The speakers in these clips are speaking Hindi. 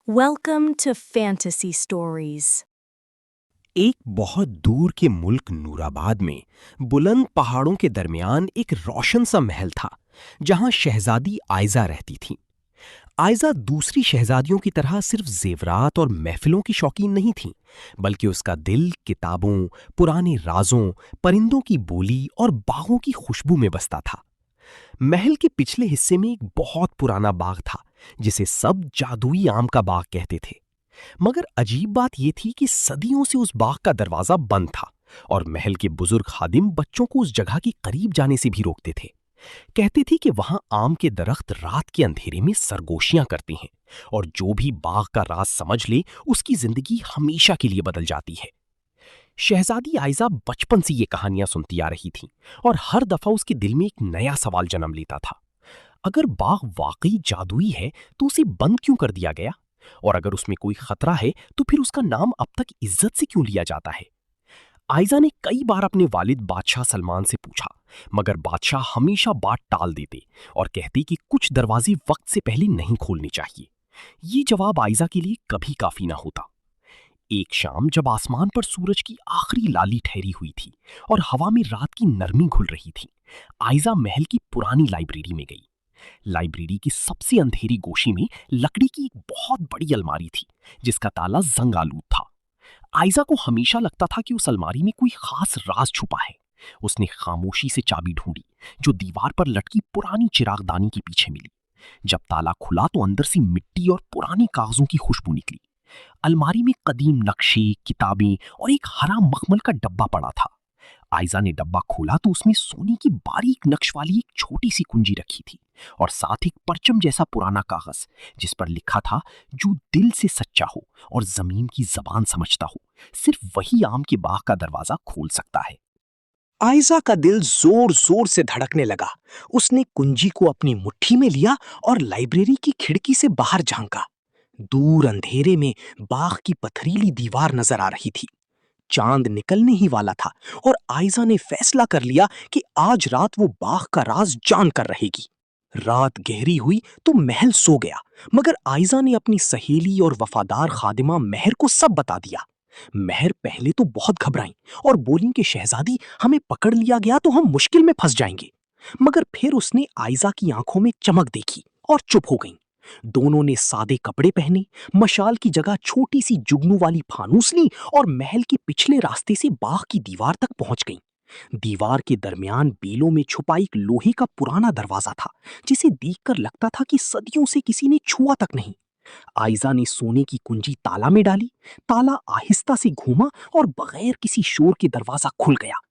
Welcome to Fantasy Stories. एक बहुत दूर के मुल्क नूराबाद में बुलंद पहाड़ों के दरमियान एक रोशन सा महल था जहां शहजादी आयजा रहती थी। आयजा दूसरी शहजादियों की तरह सिर्फ जेवरात और महफिलों की शौकीन नहीं थी, बल्कि उसका दिल किताबों, पुराने राजों, परिंदों की बोली और बागों की खुशबू में बसता था। महल के पिछले हिस्से में एक बहुत पुराना बाग था जिसे सब जादुई आम का बाग कहते थे। मगर अजीब बात यह थी कि सदियों से उस बाग का दरवाजा बंद था और महल के बुजुर्ग खादिम बच्चों को उस जगह के करीब जाने से भी रोकते थे। कहते थे कि वहां आम के दरख्त रात के अंधेरे में सरगोशियां करते हैं और जो भी बाग का राज समझ ले उसकी जिंदगी हमेशा के लिए बदल जाती है। शहजादी आयजा बचपन से ये कहानियां सुनती आ रही थी और हर दफा उसके दिल में एक नया सवाल जन्म लेता था। अगर बाग वाकई जादुई है तो उसे बंद क्यों कर दिया गया? और अगर उसमें कोई खतरा है तो फिर उसका नाम अब तक इज्जत से क्यों लिया जाता है? आयजा ने कई बार अपने वालिद बादशाह सलमान से पूछा, मगर बादशाह हमेशा बात टाल देते और कहते कि कुछ दरवाजे वक्त से पहले नहीं खोलने चाहिए। ये जवाब आयजा के लिए कभी काफी ना होता। एक शाम जब आसमान पर सूरज की आखिरी लाली ठहरी हुई थी और हवा में रात की नरमी घुल रही थी, आयजा महल की पुरानी लाइब्रेरी में गई। लाइब्रेरी की सबसे अंधेरी गोशी में लकड़ी की एक बहुत बड़ी अलमारी थी जिसका ताला जंग आलूद था। आयजा को हमेशा लगता था कि उस अलमारी में कोई खास राज छुपा है। उसने खामोशी से चाबी ढूंढी जो दीवार पर लटकी पुरानी चिरागदानी के पीछे मिली। जब ताला खुला तो अंदर से मिट्टी और पुरानी कागजों की खुशबू निकली। अलमारी में कदीम नक्शे, किताबें और एक हरा मखमल का डब्बा पड़ा था। आयजा ने डब्बा खोला तो उसमें सोने की बारीक नक्श वाली एक छोटी सी कुंजी रखी थी और साथ एक परचम जैसा पुराना कागज जिस पर लिखा था, जो दिल से सच्चा हो और जमीन की जबान समझता हो, सिर्फ वही आम के बाग का दरवाजा खोल सकता है। आयजा का दिल जोर जोर से धड़कने लगा। उसने कुंजी को अपनी मुट्ठी में लिया और लाइब्रेरी की खिड़की से बाहर झांका। दूर अंधेरे में बाग की पथरीली दीवार नजर आ रही थी। चांद निकलने ही वाला था और आयजा ने फैसला कर लिया कि आज रात वो बाग का राज जान कर रहेगी। रात गहरी हुई तो महल सो गया, मगर आयजा ने अपनी सहेली और वफादार खादिमा महर को सब बता दिया। महर पहले तो बहुत घबराई और बोली कि शहजादी, हमें पकड़ लिया गया तो हम मुश्किल में फंस जाएंगे। मगर फिर उसने आयजा की आंखों में चमक देखी और चुप हो गई। दोनों ने सादे कपड़े पहने, मशाल की जगह छोटी सी जुगनू वाली फानूस ली और महल के पिछले रास्ते से बाग की दीवार तक पहुंच गईं। दीवार के दरमियान बेलों में छुपा एक लोहे का पुराना दरवाजा था जिसे देखकर लगता था कि सदियों से किसी ने छुआ तक नहीं। आयजा ने सोने की कुंजी ताला में डाली। ताला आहिस्ता से घूमा और बगैर किसी शोर के दरवाजा खुल गया।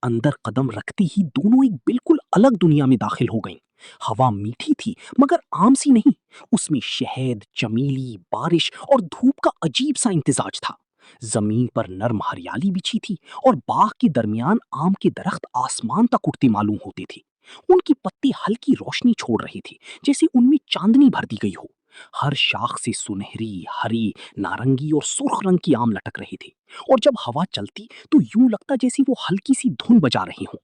अंदर कदम रखते ही दोनों एक बिल्कुल अलग दुनिया में दाखिल हो गईं। हवा मीठी थी मगर आम सी नहीं। उसमें शहद, चमेली, बारिश और धूप का अजीब सा इम्तिजाज था। जमीन पर नर्म हरियाली बिछी थी और बाग के दरमियान आम के दरख्त आसमान तक उठते मालूम होते थे। उनकी पत्ती हल्की रोशनी छोड़ रही थी, जैसे उनमें चांदनी भर दी गई हो। हर शाख से सुनहरी, हरी, नारंगी और सुर्ख रंग की आम लटक रही थी और जब हवा चलती तो यूं लगता जैसे वो हल्की सी धुन बजा रही हो।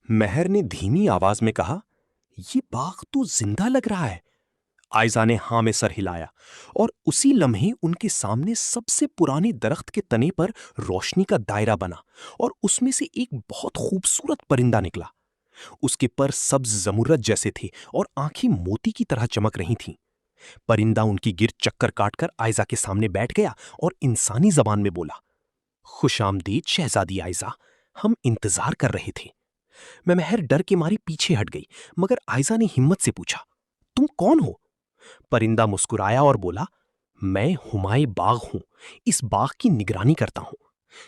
महर ने धीमी आवाज में कहा, ये बाग तो जिंदा लग रहा है। आयजा ने हां में सर हिलाया और उसी लम्हे उनके सामने सबसे पुराने दरख्त के तने पर रोशनी का दायरा बना और उसमें से एक बहुत खूबसूरत परिंदा निकला। उसके पर सब्ज जमुरत जैसे थे और आंखें मोती की तरह चमक रही थीं। परिंदा उनकी गिर चक्कर काटकर आयजा के सामने बैठ गया और इंसानी जबान में बोला, खुशामदीद शहजादी आयजा, हम इंतजार कर रहे थे। मैं महर डर के मारे पीछे हट गई, मगर आयजा ने हिम्मत से पूछा, तुम कौन हो? परिंदा मुस्कुराया और बोला, मैं हुमाए बाग हूं, इस बाग की निगरानी करता हूं।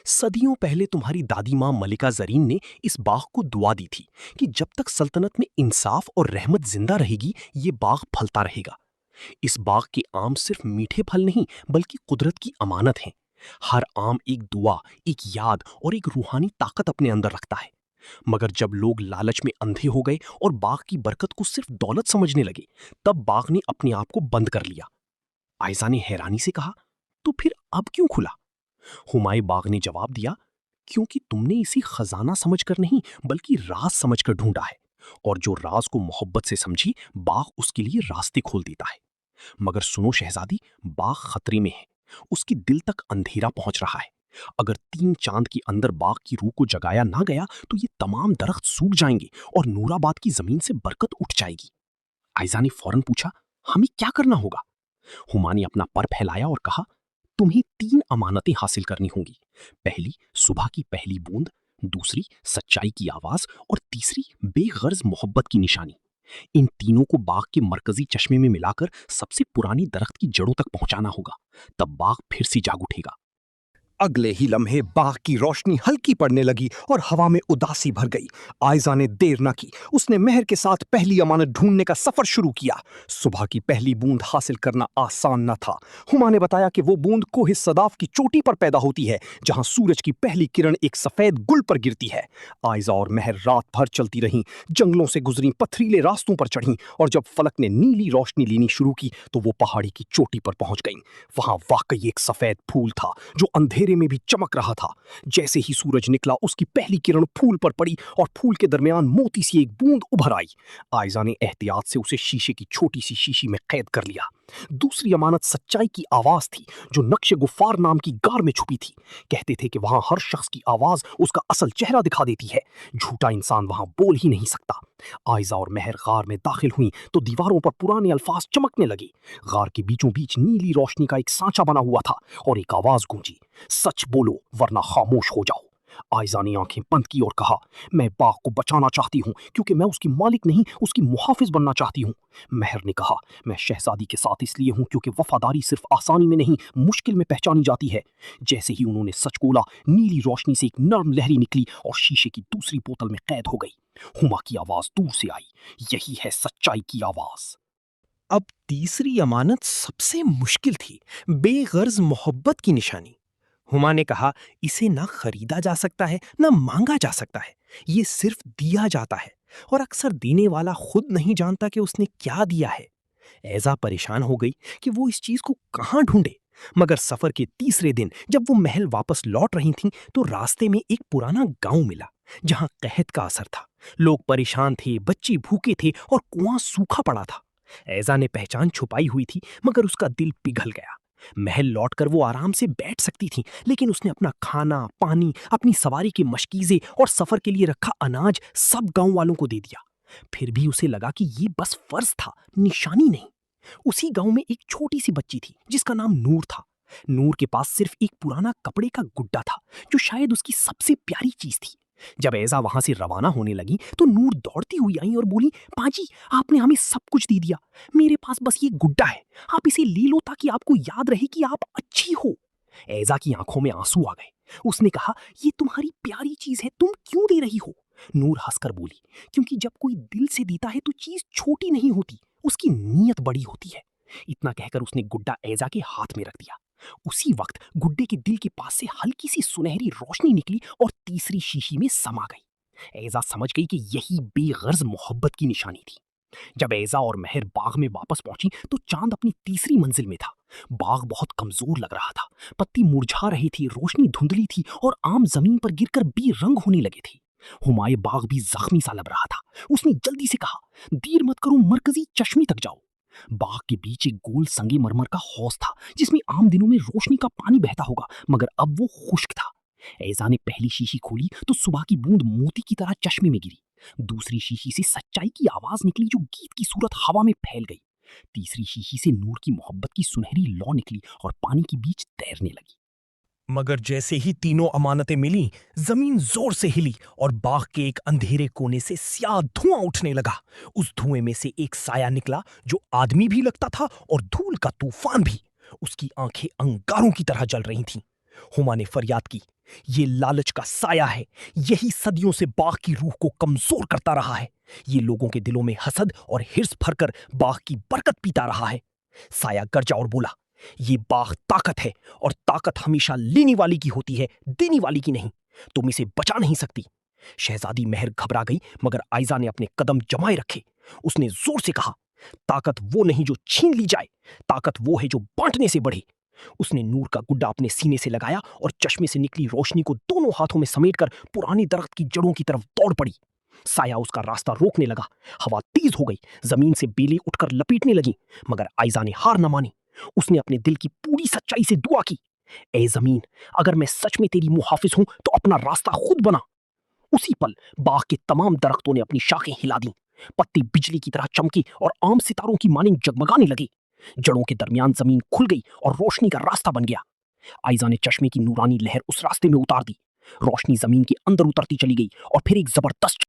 सदियों पहले तुम्हारी दादी मां मलिका जरीन ने इस बाग को दुआ दी थी कि जब तक सल्तनत में इंसाफ और रहमत जिंदा रहेगी ये बाग फलता रहेगा। इस बाग के आम सिर्फ मीठे फल नहीं बल्कि कुदरत की अमानत हैं। हर आम एक दुआ, एक याद और एक रूहानी ताकत अपने अंदर रखता है। मगर जब लोग लालच में अंधे हो गए और बाग की बरकत को सिर्फ दौलत समझने लगे, तब बाग ने अपने आप को बंद कर लिया। आयजा ने हैरानी से कहा, तो फिर अब क्यों खुला? हुमायूं बाग ने जवाब दिया, क्योंकि तुमने इसे खजाना समझकर नहीं बल्कि राज समझकर ढूंढा है, और जो राज को मोहब्बत से समझी, बाग उसके लिए रास्ते खोल देता है। मगर सुनो शहजादी, बाग खतरे में है। उसके दिल तक अंधेरा पहुंच रहा है। अगर 3 चांद के अंदर बाग की रूह को जगाया ना गया तो ये तमाम दरख्त सूख जाएंगे और नूराबाद की जमीन से बरकत उठ जाएगी। आयजा ने फौरन पूछा, हमें क्या करना होगा? हुमा ने अपना पर फैलाया और कहा, तुम्हें 3 अमानतें हासिल करनी होंगी। पहली, सुबह की पहली बूंद, दूसरी, सच्चाई की आवाज और तीसरी, बेगर्ज मोहब्बत की निशानी। इन तीनों को बाग के मरकजी चश्मे में मिलाकर सबसे पुरानी दरख्त की जड़ों तक पहुंचाना होगा, तब बाग फिर से जाग उठेगा। अगले ही लम्हे बाग की रोशनी हल्की पड़ने लगी और हवा में उदासी भर गई। आयजा ने देर न की। उसने मेहर के साथ पहली अमानत ढूंढने का सफर शुरू किया। सुबह की पहली बूंद हासिल करना आसान न था। हुमा ने बताया कि वो बूंद कोहे सदाफ की चोटी पर पैदा होती है, जहां सूरज की पहली किरण एक सफेद गुल पर गिरती है। आयजा और मेहर रात भर चलती रहीं, जंगलों से गुजरी, पथरीले रास्तों पर चढ़ीं, और जब फलक ने नीली रोशनी लेनी शुरू की तो वो पहाड़ी की चोटी पर पहुंच गईं। वहां वाकई एक सफेद फूल था जो अंधेरे में भी चमक रहा था। जैसे ही सूरज निकला, उसकी पहली किरण फूल पर पड़ी और फूल के दरमियान मोती सी एक बूंद उभर आई। आयजा ने एहतियात से उसे शीशे की छोटी सी शीशी में कैद कर लिया। दूसरी अमानत सच्चाई की आवाज थी, जो नक्शे गुफ्फार नाम की गार में छुपी थी। कहते थे कि वहां हर शख्स की आवाज उसका असल चेहरा दिखा देती है। झूठा इंसान वहां बोल ही नहीं सकता। आयजा और मेहर गार में दाखिल हुई तो दीवारों पर पुराने अल्फाज चमकने लगे। गार के बीचों बीच नीली रोशनी का एक सांचा बना हुआ था और एक आवाज गूंजी, सच बोलो वरना खामोश हो जाओ। आयजा ने आंखें बंद की और कहा, मैं बाग को बचाना चाहती हूँ क्योंकि मैं उसकी मालिक नहीं, उसकी मुहाफिज बनना चाहती हूँ। मेहर ने कहा, मैं शहजादी के साथ इसलिए हूँ क्योंकि वफादारी सिर्फ आसानी में नहीं, मुश्किल में पहचानी जाती है। जैसे ही उन्होंने सच बोला, नीली रोशनी से एक नर्म लहरी निकली और शीशे की दूसरी बोतल में कैद हो गई। हुमा की आवाज दूर से आई, यही है सच्चाई की आवाज। अब तीसरी अमानत सबसे मुश्किल थी, बेगर्ज मोहब्बत की निशानी। हुमा ने कहा, इसे ना खरीदा जा सकता है ना मांगा जा सकता है, ये सिर्फ दिया जाता है और अक्सर देने वाला खुद नहीं जानता कि उसने क्या दिया है। ऐजा परेशान हो गई कि वो इस चीज को कहाँ ढूंढे। मगर सफर के तीसरे दिन जब वो महल वापस लौट रही थीं तो रास्ते में एक पुराना गांव मिला जहां कहत का असर था। लोग परेशान थे, बच्चे भूखे थे और कुआं सूखा पड़ा था। ऐजा ने पहचान छुपाई हुई थी, मगर उसका दिल पिघल गया। महल लौटकर वो आराम से बैठ सकती थी, लेकिन उसने अपना खाना, पानी, अपनी सवारी की मशकीज़ें और सफर के लिए रखा अनाज सब गांव वालों को दे दिया। फिर भी उसे लगा कि ये बस फर्ज था, निशानी नहीं। उसी गांव में एक छोटी सी बच्ची थी जिसका नाम नूर था। नूर के पास सिर्फ एक पुराना कपड़े का गुड्डा था जो शायद उसकी सबसे प्यारी चीज थी। जब ऐजा वहां से रवाना होने लगी तो नूर दौड़ती हुई आई और बोली, पाजी, आपने हमें सब कुछ दे दिया, मेरे पास बस ये गुड्डा है, आप इसे ले लो ताकि आपको याद रहे कि आप अच्छी हो। ऐजा की आंखों में आंसू आ गए। उसने कहा, ये तुम्हारी प्यारी चीज है, तुम क्यों दे रही हो? नूर हंसकर बोली, क्योंकि जब कोई दिल से देता है तो चीज छोटी नहीं होती, उसकी नीयत बड़ी होती है। इतना कहकर उसने गुड्डा ऐजा के हाथ में रख दिया। उसी वक्त गुड्डे के दिल के पास से हल्की सी सुनहरी रोशनी निकली और तीसरी शीशी में समा गई। ऐजा समझ गई कि यही बेगर्ज मोहब्बत की निशानी थी। जब ऐजा और मेहर बाग में वापस पहुंची तो चांद अपनी तीसरी मंजिल में था। बाग बहुत कमजोर लग रहा था, पत्ती मुरझा रही थी, रोशनी धुंधली थी और आम जमीन पर गिरकर बेरंग होने लगे थे। हुमायूं बाग भी जख्मी सा लग रहा था। उसने जल्दी से कहा, देर मत करो, मरकजी चश्मे तक जाओ। बाग के बीच एक गोल संगे मरमर का हौज था जिसमें आम दिनों में रोशनी का पानी बहता होगा, मगर अब वो खुश्क था। ऐजा ने पहली शीशी खोली तो सुबह की बूंद मोती की तरह चश्मे में गिरी। दूसरी शीशी से सच्चाई की आवाज निकली जो गीत की सूरत हवा में फैल गई। तीसरी शीशी से नूर की मोहब्बत की सुनहरी लौ निकली और पानी के बीच तैरने लगी। मगर जैसे ही तीनों अमानतें मिली, जमीन जोर से हिली और बाग के एक अंधेरे कोने से स्याह धुआं उठने लगा। उस धुएं में से एक साया निकला जो आदमी भी लगता था और धूल का तूफान भी। उसकी आंखें अंगारों की तरह जल रही थीं। हुमा ने फरियाद की, ये लालच का साया है, यही सदियों से बाग की रूह को कमजोर करता रहा है। ये लोगों के दिलों में हसद और हिर्स भरकर बाग की बरकत पीता रहा है। साया गरजा और बोला, ये बाग ताकत है और ताकत हमेशा लेने वाली की होती है, देने वाली की नहीं। तुम इसे बचा नहीं सकती। शहजादी मेहर घबरा गई, मगर आयजा ने अपने कदम जमाए रखे। उसने जोर से कहा, ताकत वो नहीं जो छीन ली जाए, ताकत वो है जो बांटने से बढ़े। उसने नूर का गुड्डा अपने सीने से लगाया और चश्मे से निकली रोशनी को दोनों हाथों में समेटकर पुरानी दरख्त की जड़ों की तरफ दौड़ पड़ी। साया उसका रास्ता रोकने लगा। हवा तेज हो गई, जमीन से बेलें उठकर लपेटने लगी, मगर आयजा ने हार न मानी। उसने अपने दिल की पूरी सच्चाई से दुआ की, ए जमीन, अगर मैं सच में तेरी मुहाफिज हूं तो अपना रास्ता खुद बना। उसी पल बाग के तमाम दरख्तों ने अपनी शाखें हिला दी, पत्ती बिजली की तरह चमकी और आम सितारों की मानिंद जगमगाने लगे। जड़ों के दरमियान जमीन खुल गई और रोशनी का रास्ता बन गया। आयजा ने चश्मे की नूरानी लहर उस रास्ते में उतार दी। रोशनी जमीन के अंदर उतरती चली गई और फिर एक जबरदस्त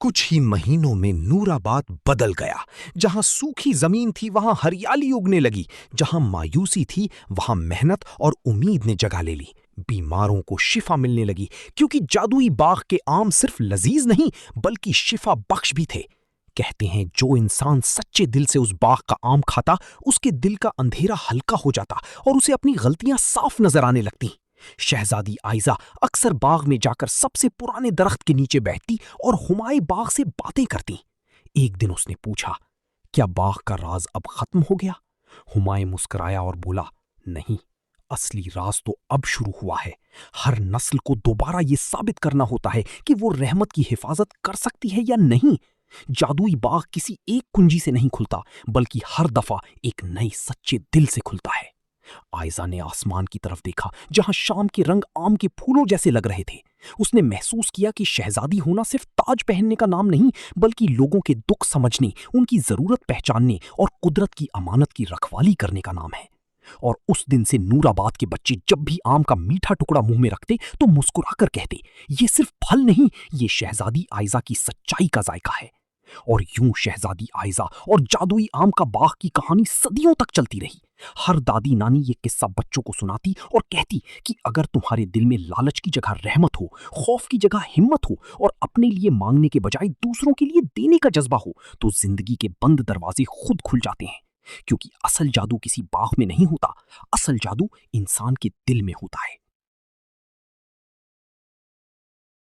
कुछ ही महीनों में नूराबाद बदल गया। जहां सूखी जमीन थी वहां हरियाली उगने लगी, जहां मायूसी थी वहां मेहनत और उम्मीद ने जगह ले ली। बीमारों को शिफा मिलने लगी, क्योंकि जादुई बाग के आम सिर्फ लजीज नहीं बल्कि शिफा बख्श भी थे। कहते हैं जो इंसान सच्चे दिल से उस बाग का आम खाता, उसके दिल का अंधेरा हल्का हो जाता और उसे अपनी गलतियां साफ नजर आने लगती। शहजादी आयजा अक्सर बाग में जाकर सबसे पुराने दरख्त के नीचे बैठती और हुमायूं बाग से बातें करती। एक दिन उसने पूछा, क्या बाग का राज अब खत्म हो गया? हुमायूं मुस्कुराया और बोला, नहीं, असली राज तो अब शुरू हुआ है। हर नस्ल को दोबारा ये साबित करना होता है कि वो रहमत की हिफाजत कर सकती है या नहीं। जादुई बाग किसी एक कुंजी से नहीं खुलता, बल्कि हर दफा एक नए सच्चे दिल से खुलता है। आयजा ने आसमान की तरफ देखा, जहां शाम के रंग आम के फूलों जैसे लग रहे थे। उसने महसूस किया कि शहजादी होना सिर्फ ताज पहनने का नाम नहीं, बल्कि लोगों के दुख समझने, उनकी जरूरत पहचानने और कुदरत की अमानत की रखवाली करने का नाम है। और उस दिन से नूराबाद के बच्चे जब भी आम का मीठा टुकड़ा मुंह में रखते तो मुस्कुराकर कहते, ये सिर्फ फल नहीं, ये शहजादी आयजा की सच्चाई का जायका है। और यूं शहजादी आयजा और जादुई आम का बाग की कहानी सदियों तक चलती रही। हर दादी नानी ये किस्सा बच्चों को सुनाती और कहती कि अगर तुम्हारे दिल में लालच की जगह रहमत हो, खौफ की जगह हिम्मत हो और अपने लिए मांगने के बजाय दूसरों के लिए देने का जज्बा हो, तो जिंदगी के बंद दरवाजे खुद खुल जाते हैं। क्योंकि असल जादू किसी बाग में नहीं होता, असल जादू इंसान के दिल में होता है।